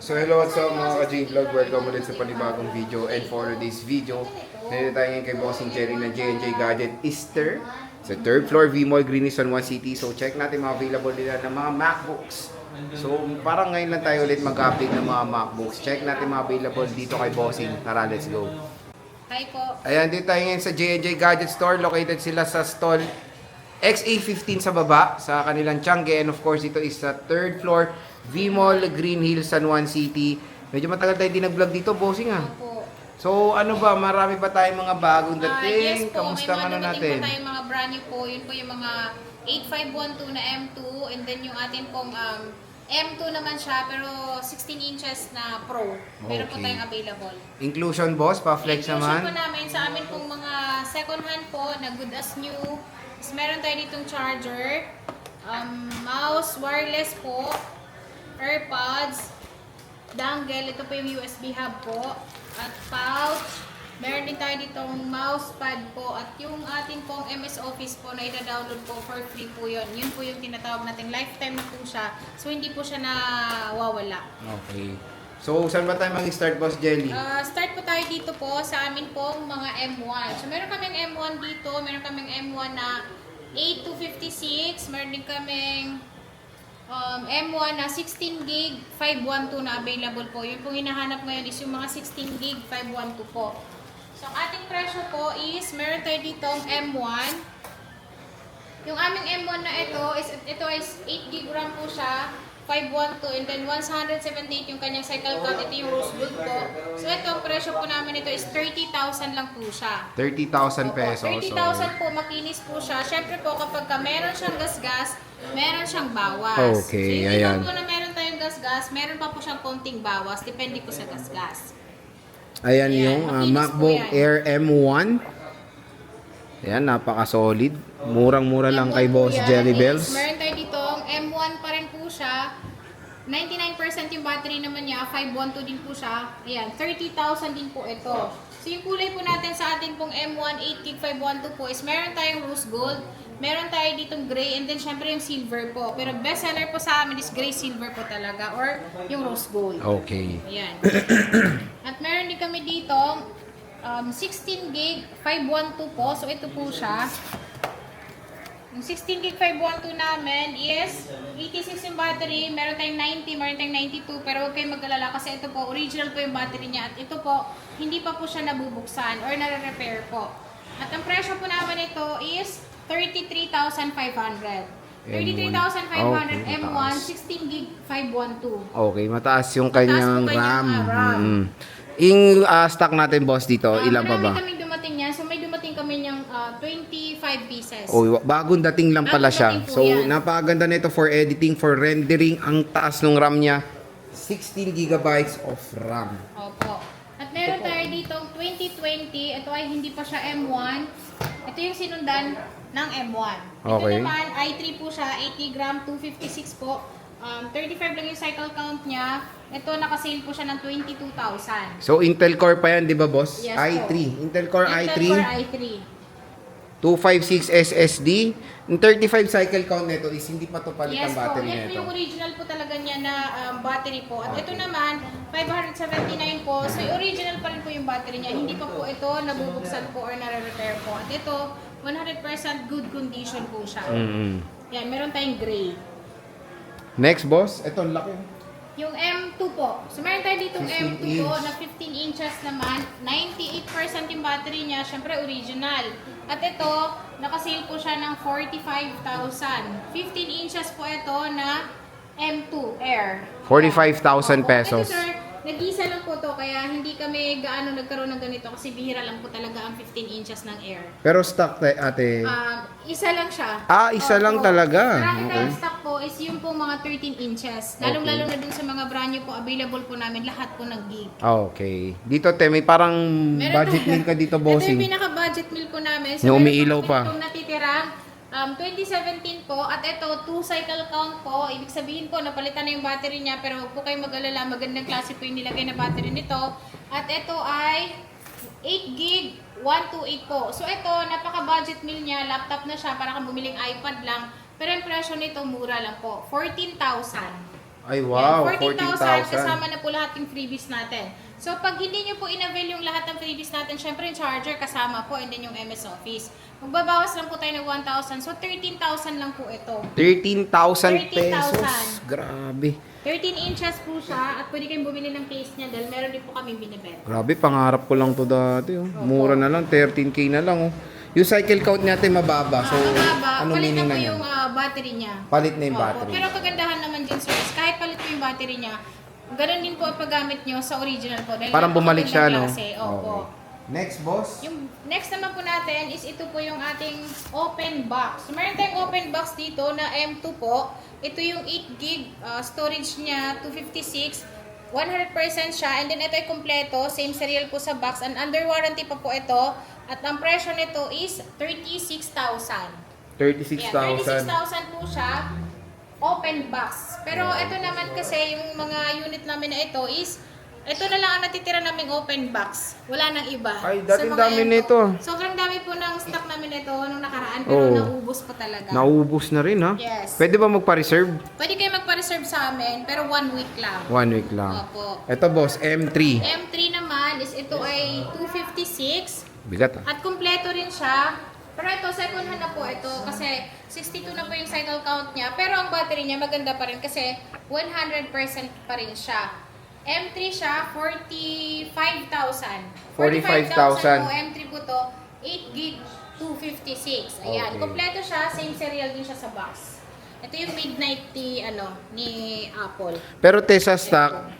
So hello, what's up mga ka-J-Vlog? Welcome ulit sa panibagong video. And for this video, nandito tayo ngayon kay Bossing Jerry na J&J Gadget Easter sa 3rd floor V-Mall, Greenwich, San Juan City. So check natin mga available nila ng mga MacBooks. So parang ngayon lang tayo ulit mag-update ng mga MacBooks. Check natin mga available dito kay Bossing. Tara, let's go. Hi po. Ayan, dito tayo ngayon sa J&J Gadget Store. Located sila sa stall XA15 sa baba, sa kanilang Changi. And of course, ito is sa 3rd floor, V-Mall, Green Hills, San Juan City. Medyo matagal tayo din nag-vlog dito, Bossing ah. Opo. So ano ba, marami ba tayong mga bagong Yes dating? po, Kamusta may ang ano mga natin? dumating po tayong mga brand new po. Yun po yung mga 8512 na M2. And then yung atin pong M2 naman siya, pero 16 inches na Pro. Meron po Okay. tayong available. Inclusion boss, pa-flex Inclusion naman. po namin sa amin pong mga second hand po na good as new. Tapos meron tayo ditong charger, mouse, wireless po, AirPods, dongle, ito po yung USB hub po, at pouch. Meron din tayo ditong mousepad po at yung ating pong MS Office po na ida-download po for free po yun. Yun po yung tinatawag natin lifetime na po siya. So hindi po siya nawawala. Okay. So saan ba tayo mag-start, Boss Jelly? Start po tayo dito po sa amin pong mga M1. So meron kaming M1 dito, meron kaming M1 na 8 to 56, meron din kaming M1 na 16 gig 512 na available po. Yung pong hinahanap ngayon is yung mga 16 gig 512 po. So ang ating presyo po is meron tayo ditong M1. Yung aming M1 na ito is 8 gig RAM po siya, 512, and then 178 yung kanyang cycle count. Ito yung rose gold po. So ito, ang presyo po namin ito is 30,000 lang po siya. 30,000 pesos. 30,000 po, makinis po siya. Syempre po, kapag meron siyang gasgas, meron siyang bawas. Okay, so, ayan. yung po na meron tayong gasgas, meron pa po siyang konting bawas. Depende po sa gasgas. Ayan Ayan, yung makinis po MacBook yan. Air M1. Ayan, napaka-solid. Murang-mura lang kay M1 po Boss yan Jelly is Bells. Meron tayo dito, M1 pa rin po siya. 99% yung battery naman niya, 512 din po siya. Ayan, 30,000 din po ito. So yung kulay po natin sa ating pong M1 8GB 512 po is meron tayong rose gold, meron tayo ditong gray, and then syempre yung silver po. Pero best seller po sa amin is gray silver po talaga, or yung rose gold. Okay. Ayan. At meron din kami dito 16 gig 512 po. So ito po siya. Yung 16 gig 512 namin is 86 yung battery. Meron tayong 90, meron tayong 92. Pero huwag kayong mag-alala kasi ito po, original po yung battery niya. At ito po, hindi pa po siya nabubuksan or nare-repair po. At ang presyo po naman ito is 33,500. 33,500 Okay, M1, mataas. 16 gig 512. Okay, mataas yung kanyang po kanyang, RAM. RAM. Yung stock natin, boss, dito, ilan pa ba? Marami kaming dumating niyan. So may dumating kami niyang 25 pieces. Oh, bagong dating lang pala Bagong siya. dating po So, yan. napakaganda nito for editing, for rendering. Ang taas ng RAM niya, 16 gigabytes of RAM. Opo. At meron tayo ditong 2020. Ito ay hindi pa siya M1. Ito yung sinundan ng M1. Okay. Ito naman, i3 po siya. 80 gram, 256 po. 35 lang yung cycle count niya. Ito, nakasale po siya ng 22,000. So, Intel Core pa yan, di ba, boss? Yes i3. po. Intel Core Intel i3. Core i3. 256 SSD. Yung 35 cycle count nito is hindi pa to palit Yes ang po, battery yan po nito. yung original po talaga niya na battery po. At ito naman, 579 po. So yung original pa rin po yung battery niya. Hindi pa po ito nabubuksan po or nare-repair po. At ito, 100% good condition po siya. Yan, meron tayong gray. Next, boss. Ito, ang laki. Yung M2 po. So meron tayo ditong 15 M2 po inch. na 15 inches naman. 98% yung battery niya. Syempre original. At ito, nakasale po siya ng 45,000. 15 inches po ito na M2 Air. 45,000 pesos. Ito sir, nag-isa lang po to kaya hindi kami gaano nagkaroon ng ganito kasi bihira lang po talaga ang 15 inches ng Air. Pero stock, ate. Isa lang siya. Isa lang talaga. Marami Okay. tayong stock po is yung po mga 13 inches. Lalong-lalo na dun sa mga brand new po, available po namin lahat po ng gig. Okay. Dito, te, may parang budget meal ka dito, Ito bossing. yung pinaka-budget meal po namin. Yung meron umiilaw kami pa. itong natitirang 2017 po. At ito, 2 cycle count po. Ibig sabihin po, napalitan na yung battery niya. Pero huwag po kayong mag-alala. Magandang klase po yung nilagay na battery nito. At ito ay 8 gig 128 po. So ito, napaka-budget meal niya. Laptop na siya. Para kang bumiling iPad lang. Pero yung presyo nito, mura lang po. 14,000. Ay, wow, Yan, 14,000. kasama na po lahat yung freebies natin. So, pag hindi nyo po in-avail yung lahat ng freebies natin, syempre yung charger kasama po and then yung MS Office. Magbabawas lang po tayo ng 1,000. So, 13,000 lang po ito. 13,000 13,000. pesos. Grabe. 13 inches po siya at pwede kayong bumili ng case niya dahil meron din po kami binibenta. Grabe, pangarap ko lang to dati. Oh. Mura na lang, 13K na lang. Oh. Yung cycle count natin mababa. So, Mababa. ano Palit meaning na na po yan? yung battery niya. Palit na yung Opo. battery. Pero kagandahan naman dyan, sir, is kahit palit po yung battery niya, ganun din po ang paggamit nyo sa original po. Dahil Parang bumalik siya, no? klase. Opo. Okay. Next, boss. Yung next naman po natin is ito po yung ating open box. So, meron tayong open box dito na M2 po. Ito yung 8 gig storage niya, 256. 100% siya. And then ito ay kompleto. Same serial po sa box. And under warranty pa po ito. At ang presyo nito is 36,000. 36,000. 36,000 po siya. Open box. Pero ito naman kasi yung mga unit namin na ito is ito na lang ang natitira naming open box. Wala nang iba. Ay, Sa dating mga dami M2. nito. Sobrang dami po ng stock namin ito nung nakaraan. Pero Oo. naubos pa talaga. Naubos na rin, ha? Yes. Pwede ba magpa-reserve? Pwede kayo magpa-reserve sa amin, pero 1 week lang. 1 week lang. Opo. Ito, boss, M3. M3 naman is ito ay 256. Bigat, ha? At kumpleto rin siya. Pero ito, second hand na po ito kasi 62 na po yung cycle count niya. Pero ang battery niya maganda pa rin kasi 100% pa rin siya. M3 siya, 45,000. 45,000. po, M3 po to, 8 gig, 256. Ayan, Okay. kompleto siya, same serial din siya sa box. Ito yung midnight ni Apple. Pero Tessa stock,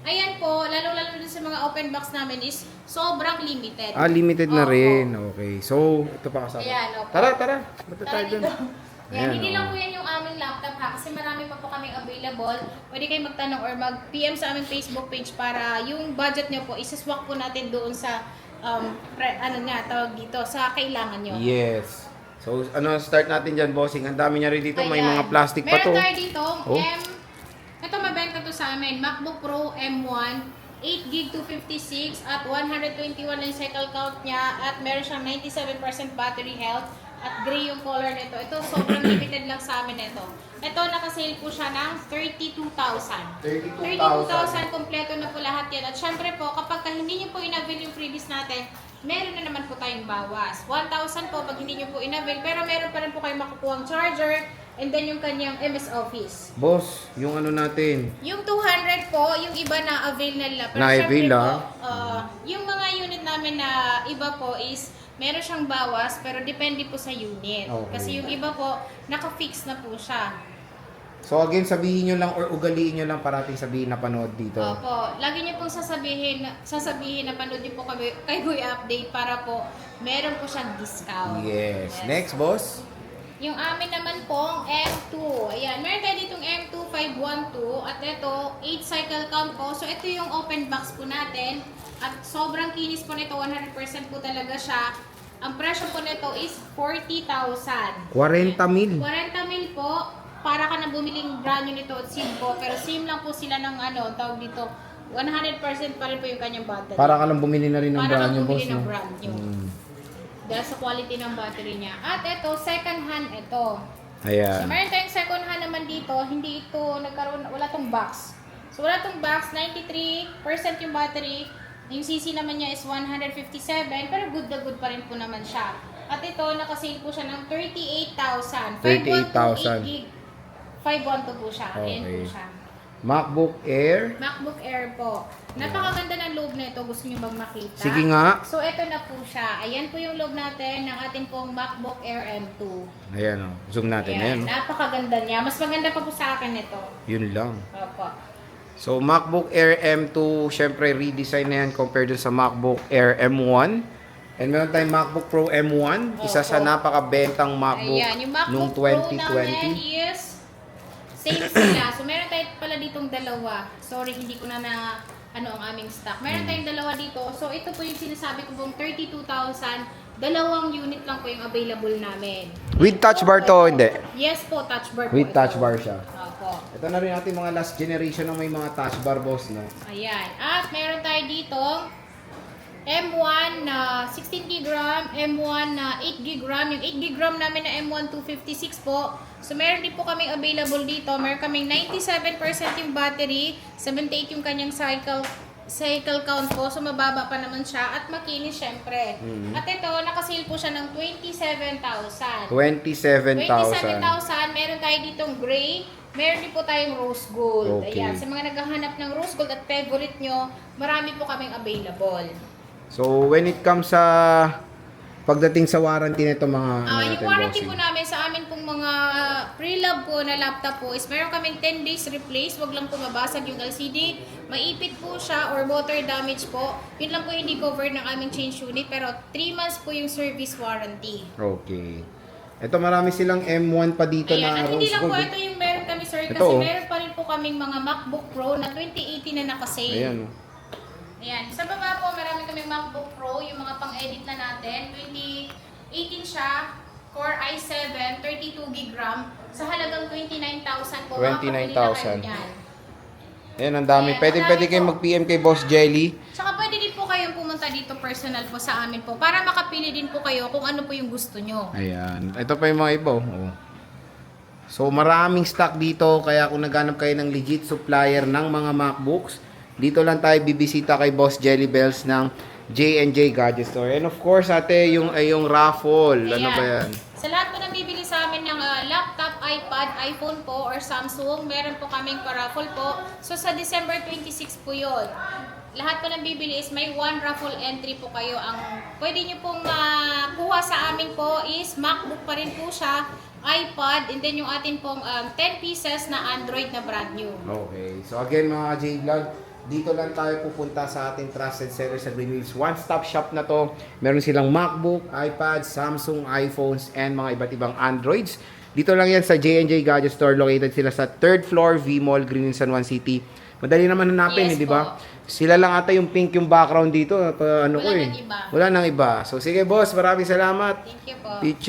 Ayan po, lalo-lalo din sa mga open box namin is sobrang limited. limited na Opo. rin. Okay. So, ito pa kasama. Ayan, opo. Tara. Punta Tara tayo dun. dito. Yan, Ayan, hindi oh. lang po yan yung aming laptop ha, kasi marami pa po kaming available. Pwede kayong magtanong or mag-PM sa aming Facebook page para yung budget nyo po, isaswak po natin doon sa, tawag dito, sa kailangan nyo. Yes. So, start natin dyan, bossing. Ang dami niya rin dito. May Ayan. mga plastic pa to. Meron tayo dito, Oh. ito mabenta to sa amin, MacBook Pro M1, 8 gig 256 at 121 na yung cycle count niya at meron siyang 97% battery health at gray yung color nito. Ito sobrang limited lang sa amin ito. Ito nakasale po siya ng 32,000. 32,000 kompleto na po lahat yan. At syempre po, kapag hindi niyo po in-avail yung freebies natin, meron na naman po tayong bawas. 1,000 po pag hindi niyo po in-avail, pero meron pa rin po kayong makukuhang charger and then yung kanyang MS Office. Boss, yung natin. Yung 200 po, yung iba na avail na nila. Pero Na-avail, syempre ah. po, yung mga unit namin na iba po is meron siyang bawas pero depende po sa unit. Okay. Kasi yung iba po, naka-fix na po siya. So, again, sabihin nyo lang or ugaliin nyo lang parating sabihin na panood dito. Opo, lagi niyo pong sasabihin na panood niyo po kay Boy Update para po meron po siyang discount. Yes. Next, boss. Yung amin naman pong M2. Ayan, meron tayo ditong M2 512 at ito 8 cycle count po. So ito yung open box po natin at sobrang kinis po nito, 100% po talaga siya. Ang presyo po nito is 40,000. 40 mil. 40 mil po. Para ka na bumiling brand new nito at SIM po. Pero SIM lang po sila ng tawag dito. 100% pa rin po yung kanyang battery. Para ka lang bumili na rin ng Para brand new, kang boss. bumili ng No? brand new. Dahil sa quality ng battery niya. At ito, second hand ito. So, Ayan. meron tayong second hand naman dito. Hindi ito wala tong box. So, wala tong box. 93% yung battery. Yung CC naman niya is 157. Pero good na good pa rin po naman siya. At ito, nakasale po siya ng 38,000. 38,000. 8 gig. 512 po siya. Ayan po Okay. siya. MacBook Air. MacBook Air po. Napakaganda ng loob na ito. Gusto niyo bang makita? Sige nga. So, ito na po siya. Ayan po yung loob natin ng ating pong MacBook Air M2. Ayan, oh. Zoom natin. Ayan, oh. Napakaganda niya. Mas maganda pa po sa akin ito. Yun lang. Opo. So, MacBook Air M2, syempre redesign na yan compared dun sa MacBook Air M1. And meron tayong MacBook Pro M1, isa sa Opo. napakabentang MacBook Ayan, yung noong MacBook Pro namin 2020. is same sila. So, meron tayo pala ditong dalawa. Sorry, hindi ko na ang aming stock. Meron tayong dalawa dito. So, ito po yung sinasabi ko pong 32,000. Dalawang unit lang po yung available namin. With touch bar to, hindi? Yes po, touch bar po With ito. touch bar siya. Opo. Ito na rin ating mga last generation ng may mga touch bar, boss, no? Ayan. At meron tayo dito M1 na 16 gb RAM, M1 na 8 gb RAM. Yung 8 gb RAM namin na M1 256 po. So meron din po kaming available dito. Meron kaming 97% yung battery, 78 yung kanyang cycle count po. So mababa pa naman siya at makinis syempre. At ito, nakasale po siya ng 27,000. 27,000. 27,000. Meron tayo ditong gray. Meron din po tayong rose gold. Okay. Ayan, sa mga naghahanap ng rose gold at favorite nyo, marami po kaming available. So, when it comes sa pagdating sa warranty nito mga Yung warranty po namin sa amin pong mga pre-love po na laptop po is meron kaming 10 days replace. Wag lang po mabasag yung LCD. Maipit po siya or water damage po. Yun lang po hindi covered ng aming change unit. Pero 3 months po yung service warranty. Okay. Ito marami silang M1 pa dito Ayan, na at hindi rose lang po gold. ito yung meron kami sir. Ito, Kasi oh. meron pa rin po kaming mga MacBook Pro na 2018 na nakasale. Ayan. Ayan. Sa baba po, marami kaming MacBook Pro, yung mga pang-edit na natin. 2018 siya, Core i7, 32 GB RAM, sa halagang 29,000 po. 29,000. Yan. Ayan, ang dami. Ayan, Pwede ang dami kayong po. mag-PM kay Boss Jelly. Tsaka pwede din po kayong pumunta dito personal po sa amin po para makapili din po kayo kung ano po yung gusto nyo. Ayan. Ito pa yung mga iba. Oh. So, maraming stock dito. Kaya kung naghanap kayo ng legit supplier ng mga MacBooks, dito lang tayo bibisita kay Boss Jelly Bells ng J&J Gadget Store. And of course, ate, yung raffle. Ano Ayan. ba yan? Sa lahat po ng bibili sa amin ng laptop, iPad, iPhone po, or Samsung, meron po kaming paraffle po. So, sa December 26 po yun. Lahat po ng bibili is may 1 raffle entry po kayo. Ang pwede nyo pong kuha sa amin po is MacBook pa rin po siya, iPad, and then yung atin pong 10 pieces na Android na brand new. Okay. So again mga J-Vlog, dito lang tayo pupunta sa ating trusted seller sa Green Hills. One-stop shop na to. Meron silang MacBook, iPad, Samsung, iPhones, and mga iba't ibang Androids. Dito lang yan sa J&J Gadget Store. Located sila sa 3rd floor, V-Mall, Green Hills, San Juan City. Madali naman hanapin, Yes di ba? po. Sila lang ata yung pink yung background dito. Wala Ko eh. nang iba. Wala nang iba. So sige boss, maraming salamat. Thank you po. Peach.